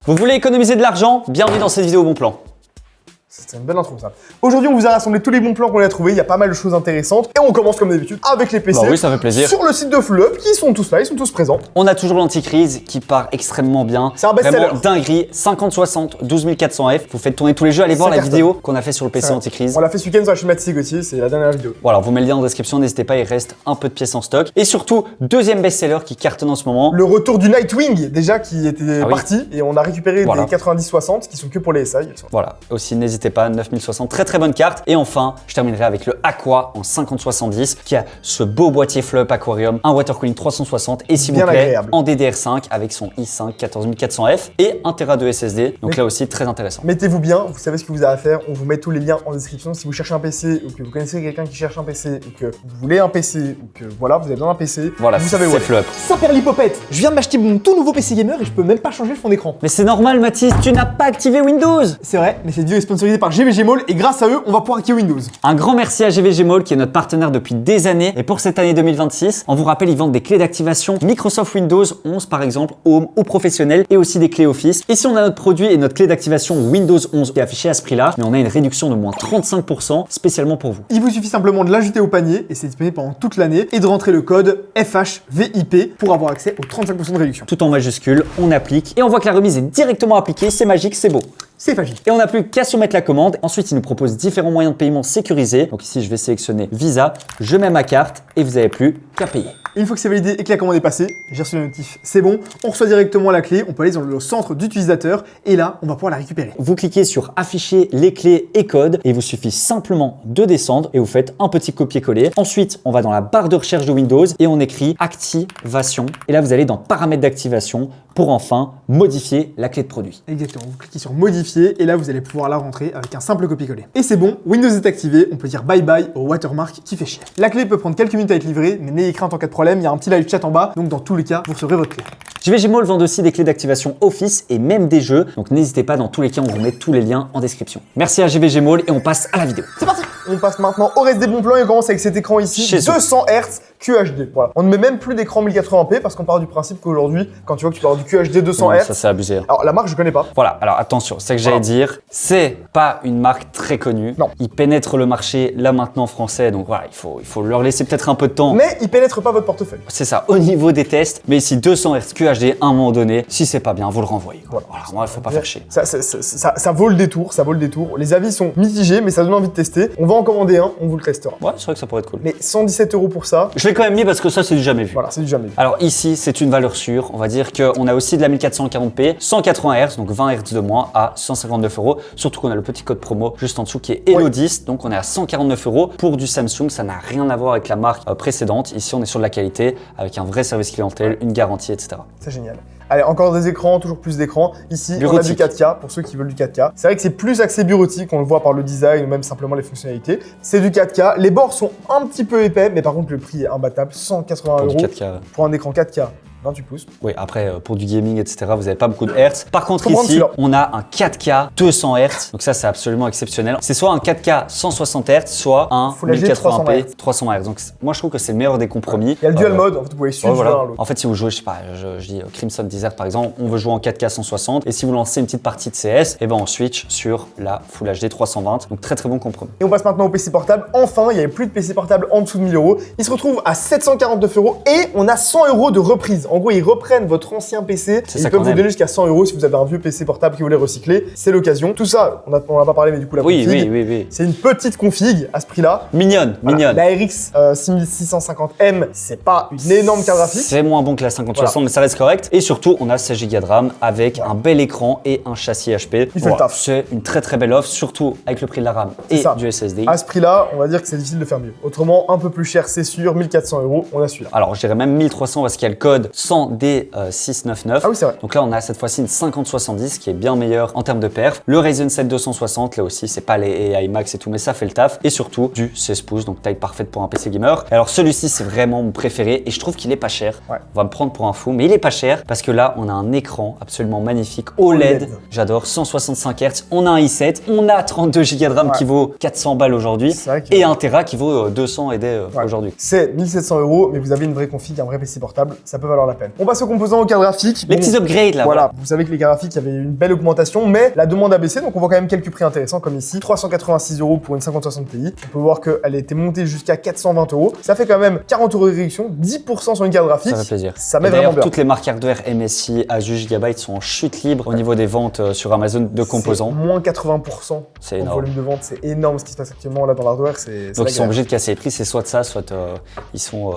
Vous voulez économiser de l'argent? Bienvenue dans cette vidéo bon plan. C'est une belle intro ça. Aujourd'hui, on vous a rassemblé tous les bons plans qu'on a trouvés. Il y a pas mal de choses intéressantes. Et on commence comme d'habitude avec les PC. Bah oui, ça fait plaisir. Sur le site de Flop, qui sont tous là, ils sont tous présents. On a toujours l'anticrise qui part extrêmement bien. C'est un best-seller. Vraiment dinguerie. 50-60, 12400F. Vous faites tourner tous les jeux. Allez voir la vidéo qu'on a fait sur le PC anticrise. On l'a fait ce week-end sur la chaîne Mathis Gauthier, c'est la dernière vidéo. Voilà, on vous met le lien en description. N'hésitez pas, il reste un peu de pièces en stock. Et surtout, deuxième best-seller qui cartonne en ce moment. Le retour du Nightwing, déjà, qui était Ah oui. parti. Et on a récupéré des 90-60 qui sont que pour les SI. Voilà, aussi n'hésitez pas, 9060, très bonne carte. Et enfin, je terminerai avec le Aqua en 5070 qui a ce beau boîtier Flop Aquarium, un water cooling 360 et s'il vous Bien plaît, agréable. en DDR5 avec son i5 14400F et 1 Tera de SSD. Donc là aussi, très intéressant. Mettez-vous bien, vous savez ce que vous avez à faire. On vous met tous les liens en description. Si vous cherchez un PC ou que vous connaissez quelqu'un qui cherche un PC ou que vous voulez un PC ou que voilà, vous avez besoin d'un PC, Voilà, vous savez où c'est aller. Flop. Saperlipopette, je viens de m'acheter mon tout nouveau PC gamer et je peux même pas changer le fond d'écran. Mais c'est normal Mathis, tu n'as pas activé Windows. C'est vrai, mais cette vidéo est sponsorisée par GVG Mall et grâce à eux, on va pouvoir activer Windows. Un grand merci à GVG Mall qui est notre partenaire depuis des années. Et pour cette année 2026, on vous rappelle, ils vendent des clés d'activation Microsoft Windows 11 par exemple, Home ou professionnel et aussi des clés Office. Ici, on a notre produit et notre clé d'activation Windows 11 qui est affichée à ce prix-là, mais on a une réduction de moins 35% spécialement pour vous. Il vous suffit simplement de l'ajouter au panier et c'est disponible pendant toute l'année et de rentrer le code FHVIP pour avoir accès aux 35% de réduction. Tout en majuscule, on applique et on voit que la remise est directement appliquée, c'est magique, c'est beau. C'est facile. Et on n'a plus qu'à soumettre la commande. Ensuite, il nous propose différents moyens de paiement sécurisés. Donc ici, je vais sélectionner Visa, je mets ma carte et vous n'avez plus qu'à payer. Une fois que c'est validé et que la commande est passée, j'ai reçu le notif, c'est bon, on reçoit directement la clé, on peut aller dans le centre d'utilisateur et là, on va pouvoir la récupérer. Vous cliquez sur afficher les clés et codes et il vous suffit simplement de descendre et vous faites un petit copier-coller. Ensuite, on va dans la barre de recherche de Windows et on écrit activation. Et là, vous allez dans paramètres d'activation pour enfin modifier la clé de produit. Exactement, vous cliquez sur modifier et là, vous allez pouvoir la rentrer avec un simple copier-coller. Et c'est bon, Windows est activé, on peut dire bye bye au watermark qui fait chier. La clé peut prendre quelques minutes à être livrée, mais n'ayez crainte en cas de problème, il y a un petit live chat en bas, donc dans tous les cas, vous recevrez votre clé. GVG Mall vend aussi des clés d'activation Office et même des jeux. Donc n'hésitez pas, dans tous les cas, on vous met tous les liens en description. Merci à GVG Mall et on passe à la vidéo. C'est parti. On passe maintenant au reste des bons plans et on commence avec cet écran ici, Chez eux. 200 Hz QHD. Voilà. On ne met même plus d'écran 1080p parce qu'on part du principe qu'aujourd'hui, quand tu vois que tu peux avoir du QHD 200 Non, Hz, ça c'est abusé. alors la marque je connais pas. Voilà, alors attention, c'est que j'allais dire, c'est pas une marque très connue. Non. Ils pénètrent le marché là maintenant français, donc voilà, il faut leur laisser peut-être un peu de temps. Mais ils pénètrent pas votre portefeuille. C'est ça, au niveau des tests, mais ici 200 Hz QHD à un moment donné, si c'est pas bien, vous le renvoyez. Voilà, moi, il faut pas faire chier. Ça vaut le détour, ça vaut le détour. Les avis sont mitigés, mais ça donne envie de tester. On va en commander un, on vous le testera. Ouais, c'est vrai que ça pourrait être cool. Mais 117 € pour ça, Je l'ai quand même mis parce que ça, c'est du jamais vu. voilà, c'est du jamais vu. Alors ici, c'est une valeur sûre. On va dire qu'on a aussi de la 1440p, 180 Hz, donc 20 Hz de moins à 159 €. Surtout qu'on a le petit code promo juste en dessous qui est Hello10, donc on est à 149 € pour du Samsung. Ça n'a rien à voir avec la marque précédente. Ici, on est sur de la qualité avec un vrai service clientèle, une garantie, etc. C'est génial. Allez, encore des écrans, toujours plus d'écrans. Ici, on a du Bureautique. 4K, pour ceux qui veulent du 4K. C'est vrai que c'est plus axé bureautique, on le voit par le design ou même simplement les fonctionnalités. C'est du 4K. Les bords sont un petit peu épais, mais par contre, le prix est imbattable. 180 Pour du € 4K. pour un écran 4K. 28 pouces. Oui, après, pour du gaming, etc., vous n'avez pas beaucoup de Hertz. Par contre, Comprendre ici, celui-là. on a un 4K 200 Hz. Donc ça, c'est absolument exceptionnel. C'est soit un 4K 160 Hz, soit un Full HD 1080p 300 Hz. Donc moi, je trouve que c'est le meilleur des compromis. Il y a le dual mode, en fait, vous pouvez switch Ouais, d'un à voilà. l'autre. En fait, si vous jouez, je sais pas, je dis Crimson Desert par exemple, on veut jouer en 4K 160. Et si vous lancez une petite partie de CS, et ben on switch sur la Full HD 320. Donc très bon compromis. Et on passe maintenant au PC portable. Enfin, il n'y avait plus de PC portable en dessous de 1000 €. Il se retrouve à 749 € et on a 100 € de reprise. En gros, ils reprennent votre ancien PC. C'est Ils ça peuvent qu'on vous aime. donner jusqu'à 100 € si vous avez un vieux PC portable que vous voulez recycler. C'est l'occasion. Tout ça, on n'a pas parlé, mais du coup, la Oui, config, oui. c'est une petite config à ce prix-là. Mignonne, Voilà. mignonne. La RX 6650M, c'est pas une énorme carte graphique. C'est moins bon que la 5060, mais ça reste correct. Et surtout, on a 16 Go de RAM avec un bel écran et un châssis HP. Il fait le taf. C'est une très belle offre, surtout avec le prix de la RAM et ça. du SSD. À ce prix-là, on va dire que c'est difficile de faire mieux. Autrement, un peu plus cher, c'est sûr. 1400 €, on a celui-là. Alors, je dirais même 1300 parce qu'il y a le code 100D699. Ah oui, c'est vrai. Donc là, on a cette fois-ci une 5070 qui est bien meilleure en termes de perf. Le Ryzen 7 260, là aussi, c'est pas les iMax et tout, mais ça fait le taf. Et surtout, du 16 pouces, donc taille parfaite pour un PC gamer. Alors, celui-ci, c'est vraiment mon préféré et je trouve qu'il est pas cher. Ouais. On va me prendre pour un fou, mais il est pas cher parce que là, on a un écran absolument magnifique OLED. J'adore, 165 Hz. On a un i7, on a 32 Go de RAM qui vaut 400 balles aujourd'hui C'est vrai que- et 1 Tera qui vaut 200 et des aujourd'hui. C'est 1700 €, mais vous avez une vraie config, un vrai PC portable, ça peut valoir la la peine. On passe aux composants, aux cartes graphiques. Les petits upgrades là. Voilà, vous savez que les graphiques, il y avait une belle augmentation, mais la demande a baissé, donc on voit quand même quelques prix intéressants comme ici. 386 € pour une 5060 Ti. On peut voir qu'elle a été montée jusqu'à 420 €. Ça fait quand même 40 € de réduction, 10% sur une carte graphique. Ça fait plaisir. Ça met Et vraiment d'ailleurs, bien. toutes les marques hardware MSI à 8 GB sont en chute libre au niveau des ventes sur Amazon de composants. Moins 80% C'est en énorme. volume de vente, c'est énorme ce qui se passe actuellement là dans l'hardware. Donc ils sont obligés de casser les prix, c'est soit de ça, soit ils sont...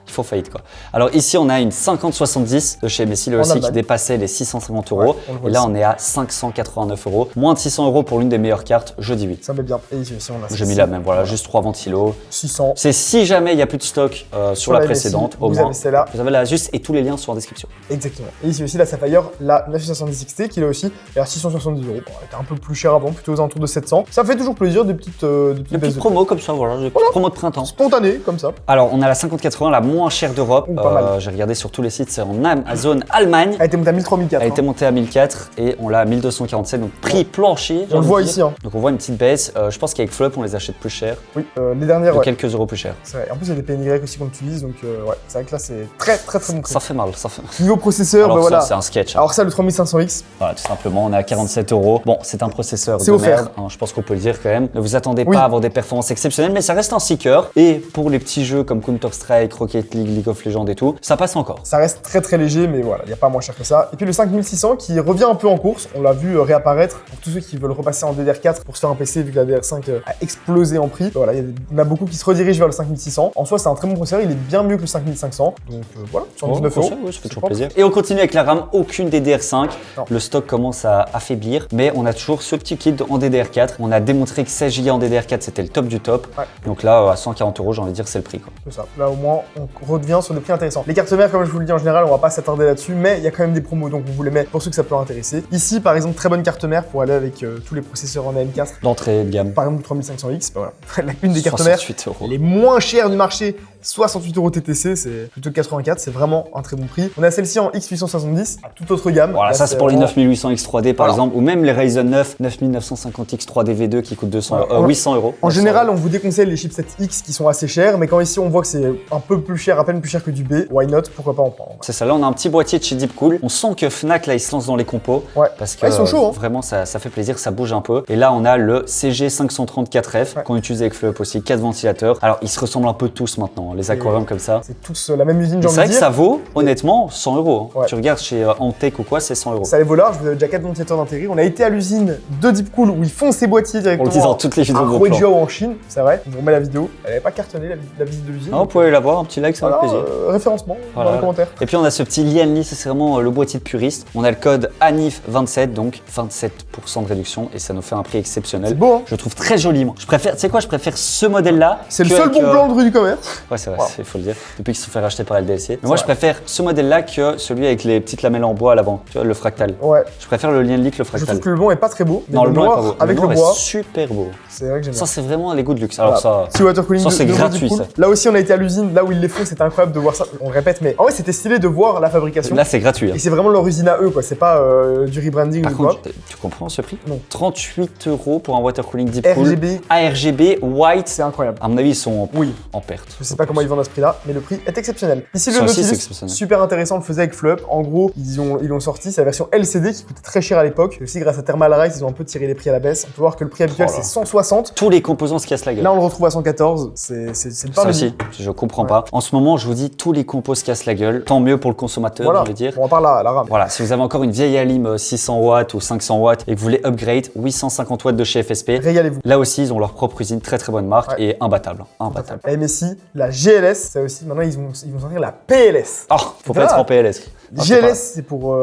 Ils font faillite quoi. Alors ici on a une 5070 de chez MSI, le aussi qui dépassait les 650 €. Ouais, et là on est à 589 €. Moins de 600 € pour l'une des meilleures cartes, je dis oui. Ça met bien. Et ici on a J'ai mis la même, voilà, juste 3 ventilos. 600. C'est si jamais il n'y a plus de stock sur la précédente, au vous moins. avez celle-là. Vous avez la juste et tous les liens sont en description. Exactement. Et ici aussi la Sapphire, la 970 XT qui là aussi est à 670 €. Bon, elle était un peu plus chère avant, plutôt aux alentours de 700. Ça fait toujours plaisir, des petites Des petites promos comme ça, voilà, des petites promos de printemps. spontanées comme ça. Alors on a la 5080, la moins chère d'Europe. Pas mal. J'ai regardé sur tous les sites, c'est en Amazon Allemagne. Elle a été montée à 1003-1004. Elle a été montée à 1004 et on l'a à 1247, donc prix plancher. On le voit ici. Hein. Donc on voit une petite baisse. Je pense qu'avec Flop, on les achète plus cher, Oui, les dernières, de ouais. quelques euros plus cher. C'est vrai. En plus, il y a des PNY aussi qu'on utilise, donc ouais, c'est vrai que là, c'est très bon prix. Ça fait mal, ça fait. Niveau processeur, Alors bah ça, voilà. c'est un sketch. Hein. Alors ça, le 3500X, Voilà, tout simplement, on est à 47 €. Bon, c'est un processeur C'est de offert. merde, hein, je pense qu'on peut le dire quand même. Ne vous attendez Oui. pas à avoir des performances exceptionnelles, mais ça reste un seeker. Et pour les petits jeux comme Counter-Strike, Rocket League, League of Legends et tout, ça passe encore. ça reste très léger, mais voilà, il n'y a pas moins cher que ça. Et puis le 5600 qui revient un peu en course, on l'a vu réapparaître pour tous ceux qui veulent repasser en DDR4 pour se faire un PC vu que la DDR5 a explosé en prix. Voilà, il y en a beaucoup qui se redirigent vers le 5600. En soi, c'est un très bon processeur, il est bien mieux que le 5500. Donc voilà, 79 €. Ouais, ça fait toujours plaisir. Et on continue avec la RAM, aucune DDR5. Non. Le stock commence à affaiblir, mais on a toujours ce petit kit en DDR4. On a démontré que 16 Go en DDR4 c'était le top du top. Ouais. Donc là, à 140 €, j'ai envie de dire, c'est le prix quoi. C'est ça. Là, au moins, on revient sur des prix intéressants. Les cartes mères, comme je vous le dis en général, on va pas s'attarder là-dessus, mais il y a quand même des promos, donc on vous les met pour ceux que ça peut intéresser. Ici, par exemple, très bonne carte mère pour aller avec tous les processeurs en AM4. D'entrée de gamme. Par exemple, 3500X, bah voilà. Une des cartes mères 68 €. les moins chères du marché, 68 € TTC, c'est plutôt que 84, c'est vraiment un très bon prix. On a celle-ci en X870, à toute autre gamme. Voilà, Là, ça c'est pour les vraiment- 9800X 3D par Voilà. exemple, ou même les Ryzen 9 9950X 3D V2 qui coûtent 800 €. En général, on vous déconseille les chipsets X qui sont assez chers, mais quand ici on voit que c'est un peu plus cher, à peine plus cher que du B, why not, pourquoi pas en prendre. c'est ça, là on a un petit boîtier de chez Deepcool. On sent que Fnac là ils se lancent dans les compos. Ouais. Parce que Ils sont chauds, hein. vraiment ça fait plaisir, ça bouge un peu. Et là on a le CG534F Ouais. qu'on utilise avec Fleup aussi, 4 ventilateurs. Alors ils se ressemblent un peu tous maintenant, les aquariums comme ça. C'est tous la même usine, Mais j'ai c'est envie vrai de que dire. ça vaut honnêtement 100 €. Hein. Ouais. Tu regardes chez Antec ou quoi, c'est 100 €. Ça les vaut large, vous avez déjà 4 ventilateurs d'intérieur. On a été à l'usine de Deepcool où ils font ces boîtiers On directement. le dit dans toutes les vidéos à de vos plans. Huizhou en Chine, c'est vrai. On vous remet la vidéo. Elle n'avait pas cartonné la visite de l'usine. Ah, vous pouvez la voir, un petit like, ça Voilà, fait plaisir. référencement Voilà. dans les commentaires. Et puis on a ce petit Lianli, ça c'est vraiment le boîtier de puriste. On a le code ANIF27, donc 27% de réduction et ça nous fait un prix exceptionnel. C'est beau, hein. Je trouve très joli moi. Je préfère, tu sais quoi, je préfère ce modèle-là. C'est le que seul avec, bon plan de rue du commerce. Ouais, c'est vrai, Wow. il faut le dire. Depuis qu'ils se sont fait racheter par LDLC. Mais moi, je vrai. préfère ce modèle-là que celui avec les petites lamelles en bois à l'avant. Tu vois, le fractal. Ouais. Je préfère le Lianli que le Je fractal. trouve que le blanc est pas très beau. Mais Non, le blanc est noir pas beau. avec le noir est bois, super beau. c'est vrai que j'aime bien. Ça, c'est vraiment les goûts de luxe. Alors Voilà. ça. Petit water cooling ça, c'est de gratuit, Deepcool. ça. Là aussi, on a été à l'usine, là où ils les font, c'était incroyable de voir ça. On le répète, mais en vrai, c'était stylé de voir la fabrication. Là, c'est gratuit. hein. Et c'est vraiment leur usine à eux, quoi. C'est pas du rebranding Par ou quoi. contre, tu comprends ce prix Non. 38 € pour un water cooling Deepcool. RGB, ARGB white. c'est incroyable. À mon avis, ils sont Oui. en perte. Je sais pas comment ils vendent à ce prix-là, mais le prix est exceptionnel. Ici, le Ça aussi, c'est Nautilus, exceptionnel. super intéressant, on le faisait avec Fleup. En gros, ils l'ont sorti, c'est la version LCD qui coûtait très cher à l'époque. Et aussi, grâce à Thermal Rise, ils ont un peu tiré les prix à la baisse. On peut voir que le prix habituel, Oh là. c'est 160. Tous les composants se cassent la gueule. Là, on le retrouve à 114. C'est le pain Ça de aussi, mie. je comprends Ouais. pas. En ce moment, je vous dis, tous les compos se cassent la gueule. Tant mieux pour le consommateur, Voilà. je veux dire. Bon, on parle là, la RAM. Voilà, si vous avez encore une vieille Alim 600 watts ou 500 watts et que vous voulez upgrade, 850 watts de chez FSP, Régalez-vous. là aussi, ils ont leur propre usine, très très bonne marque Ouais. et imbattable. Imbattable. La MSI, la GLS, ça aussi, maintenant ils vont sortir la PLS. Oh, faut pas Ah. être en PLS. Ah, c'est GLS, c'est pour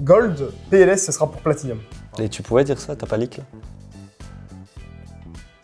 Gold, PLS, ce sera pour Platinum. pas- Et tu pouvais dire ça, t'as pas leak là?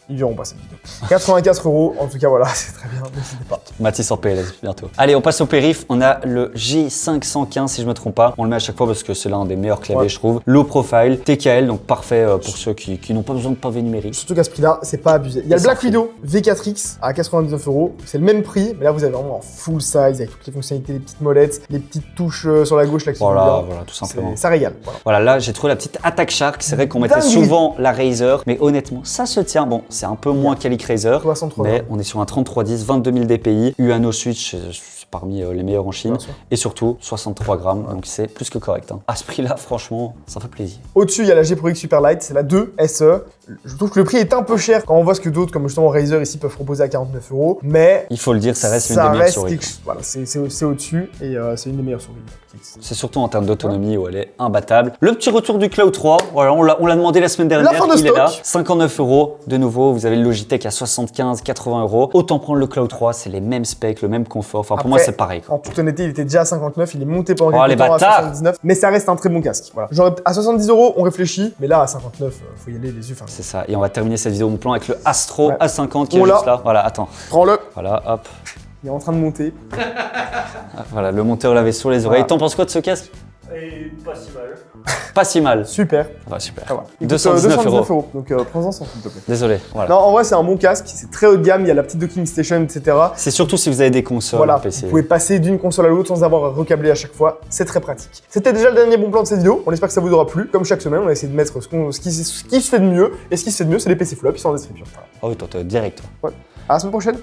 Ils verront pas cette vidéo. 84 €, en tout cas, voilà, c'est très bien, n'hésitez pas. Mathis en PLS bientôt. Allez, on passe au périph. On a le J515 si je me trompe pas. On le met à chaque fois parce que c'est l'un des meilleurs claviers, Ouais. je trouve. Low profile, TKL, donc parfait pour ceux qui n'ont pas besoin de pavé numérique. Surtout qu'à ce prix-là, c'est pas abusé. Il y a le C'est Black parfait. Widow V4X à 99 €. C'est le même prix, mais là vous avez vraiment en full size avec toutes les fonctionnalités, les petites molettes, les petites touches sur la gauche là qui sont Voilà, bien. voilà, tout simplement. Ça régale. Voilà. Voilà, là j'ai trouvé la petite Attack Shark. C'est vrai qu'on mettait Dinguerie. souvent la Razer, mais honnêtement, ça se tient. Bon, c'est un peu moins quali que Razer, 380. mais on est sur un 3310, 22 000 dpi, UANO switch, c'est parmi les meilleurs en Chine. Bien sûr. Et surtout, 63 grammes, donc c'est plus que correct. Hein. À ce prix-là, franchement, ça fait plaisir. Au-dessus, il y a la G Pro X Super Light, c'est la 2 SE. Je trouve que le prix est un peu cher quand on voit ce que d'autres, comme justement Razer ici, peuvent proposer à 49 €. Mais Il faut le dire, ça reste une des meilleures souris. Voilà, c'est au-dessus et c'est une des meilleures souris qui existent. C'est surtout en termes d'autonomie où elle est imbattable. Le petit retour du Cloud 3, voilà, on l'a demandé la semaine dernière, fin de il est là. stock. 59 € de nouveau, vous avez le Logitech à 75, 80 €. Autant prendre le Cloud 3, c'est les mêmes specs, le même confort. Enfin, pour moi, Après, c'est pareil. En toute honnêteté, il était déjà à 59, il est monté pendant Oh, les quelques temps à bâtards. 79, mais ça reste un très bon casque. Voilà. Genre à 70 €, on réfléchit, mais là à 59, faut y aller les yeux fermés. C'est ça. Et on va terminer cette vidéo mon plan avec le Astro Ouais. A50 qui est On l'a. juste là. Voilà, attends. Prends-le, Voilà, hop. il est en train de monter. Voilà, le monteur l'avait sur les oreilles. Voilà. T'en penses quoi de ce casque? Et pas si mal. Pas si mal. Super. Ouais, super. Ah, voilà. Il coûte, 219 €. Donc prends-en 100 s'il te plaît. Désolé. Voilà. Non, en vrai, c'est un bon casque, c'est très haut de gamme, il y a la petite docking station, etc. C'est surtout si vous avez des consoles Voilà, PC. vous pouvez passer d'une console à l'autre sans avoir à recabler à chaque fois, c'est très pratique. C'était déjà le dernier bon plan de cette vidéo, on espère que ça vous aura plu. Comme chaque semaine, on va essayer de mettre ce qui se fait de mieux, et ce qui se fait de mieux, c'est les PC flops, ils sont en description. Voilà. Oh, toi, t'es direct, toi. À la semaine prochaine.